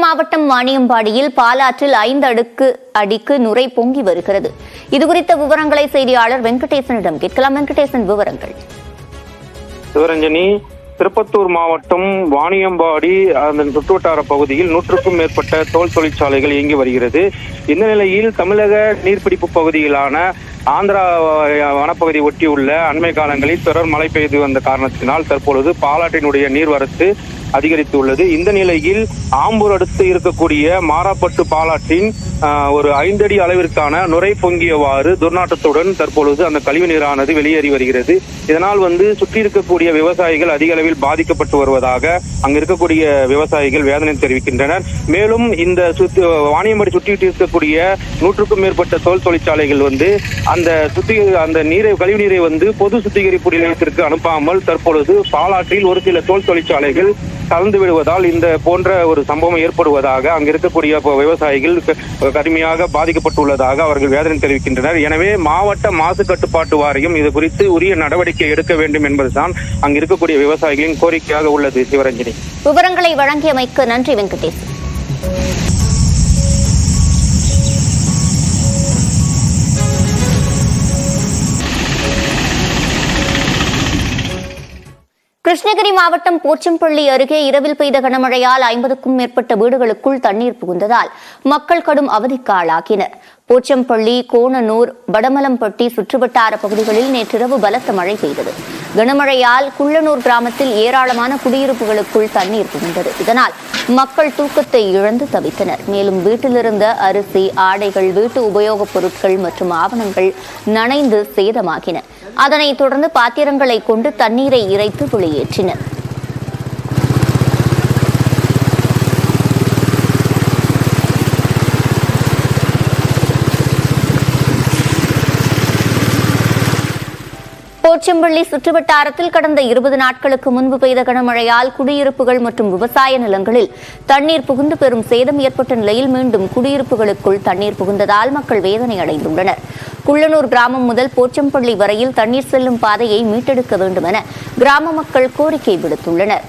மாவட்டம் வாணியம்பாடியில் பாலாற்றில் 5 அடிக்கு நுரை பொங்கி வருகிறது. இதுகுறித்த விவரங்களை செய்தியாளர் வெங்கடேசனிடம் கேட்கலாம். வெங்கடேசன், விவரங்கள். சிவரஞ்சனி, திருப்பத்தூர் மாவட்டம் வாணியம்பாடி அதன் சுற்றுவட்டார பகுதியில் 100க்கும் மேற்பட்ட தோல் தொழிற்சாலைகள் இயங்கி வருகிறது. இந்த நிலையில் தமிழக நீர்பிடிப்பு பகுதியிலான ஆந்திரா வனப்பகுதி ஒட்டியுள்ள அண்மை காலங்களில் தொடர் மழை பெய்து வந்த காரணத்தினால் தற்பொழுது பாலாற்றினுடைய நீர்வரத்து அதிகரித்துள்ளது. இந்த நிலையில் ஆம்பூர் அடுத்து இருக்கக்கூடிய மாராப்பட்டு பாலாற்றின் ஒரு 5 அடி அளவிற்கான நுரை பொங்கியவாறு துர்நாற்றத்துடன் தற்பொழுது அந்த கழிவு நீரானது வெளியேறி வருகிறது. இதனால் சுற்றி இருக்கக்கூடிய விவசாயிகள் அதிக அளவில் பாதிக்கப்பட்டு வருவதாக அங்கு இருக்கக்கூடிய விவசாயிகள் வேதனை தெரிவிக்கின்றனர். மேலும் இந்த வாணியம்பாடி சுற்றிட்டு இருக்கக்கூடிய 100க்கும் மேற்பட்ட தோல் தொழிற்சாலைகள் அந்த கழிவு நீரை பொது சுத்திகரிப்பு நிலையத்திற்கு அனுப்பாமல் தற்பொழுது பாலாற்றில் ஒரு சில தோல் தொழிற்சாலைகள் கலந்து விடுவதால் இந்த போன்ற ஒரு சம்பவம் ஏற்படுவதாக அங்கு இருக்கக்கூடிய விவசாயிகள் கடுமையாக பாதிக்கப்பட்டுள்ளதாக அவர்கள் வேதனை தெரிவிக்கின்றனர். எனவே மாவட்ட மாசு கட்டுப்பாட்டு வாரியம் இது குறித்து உரிய நடவடிக்கை எடுக்க வேண்டும் என்பதுதான் அங்கு இருக்கக்கூடிய விவசாயிகளின் கோரிக்கையாக உள்ளது. சிவரஞ்சனி, விவரங்களை வழங்கியமைக்கு நன்றி வெங்கடேஷ். கிருஷ்ணகிரி மாவட்டம் போச்சம்பள்ளி அருகே இரவில் பெய்த கனமழையால் 50க்கும் மேற்பட்ட வீடுகளுக்குள் தண்ணீர் புகுந்ததால் மக்கள் கடும் அவதிக்கு ஆளாகினர். போச்சம்பள்ளி, கோணனூர், வடமலம்பட்டி சுற்றுவட்டார பகுதிகளில் நேற்றிரவு பலத்த மழை பெய்தது. கனமழையால் குள்ளனூர் கிராமத்தில் ஏராளமான குடியிருப்புகளுக்குள் தண்ணீர் புகுந்தது. இதனால் மக்கள் தூக்கத்தை இழந்து தவித்தனர். மேலும் வீட்டிலிருந்த அரிசி, ஆடைகள், வீட்டு உபயோகப் பொருட்கள் மற்றும் ஆவணங்கள் நனைந்து சேதமாகின. அதனைத் தொடர்ந்து பாத்திரங்களை கொண்டு தண்ணீரை இறைத்து வெளியேற்றினர். போச்சம்பள்ளி சுற்றுவட்டாரத்தில் கடந்த 20 நாட்களுக்கு முன்பு பெய்த கனமழையால் குடியிருப்புகள் மற்றும் விவசாய நிலங்களில் தண்ணீர் புகுந்து பெரும் சேதம் ஏற்பட்ட நிலையில் மீண்டும் குடியிருப்புகளுக்குள் தண்ணீர் புகுந்ததால் மக்கள் வேதனை அடைந்துள்ளனர். குள்ளனூர் கிராமம் முதல் போச்சம்பள்ளி வரையில் தண்ணீர் செல்லும் பாதையை மீட்டெடுக்க வேண்டும் என கிராம மக்கள் கோரிக்கை விடுத்துள்ளனர்.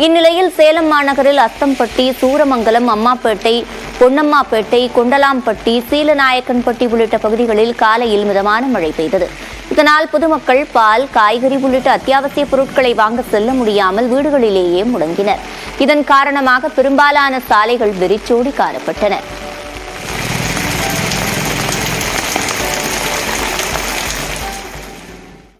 இந்நிலையில் சேலம் மாநகரில் அஸ்தம்பட்டி, சூரமங்கலம், அம்மாப்பேட்டை, பொன்னம்மாப்பேட்டை, கொண்டலாம்பட்டி, சீலநாயக்கன்பட்டி உள்ளிட்ட பகுதிகளில் காலையில் மிதமான மழை பெய்தது. இதனால் பொதுமக்கள் பால், காய்கறி உள்ளிட்ட அத்தியாவசிய பொருட்களை வாங்க செல்ல முடியாமல் வீடுகளிலேயே முடங்கினர். இதன் காரணமாக பெரும்பாலான சாலைகள் வெறிச்சோடி காணப்பட்டன.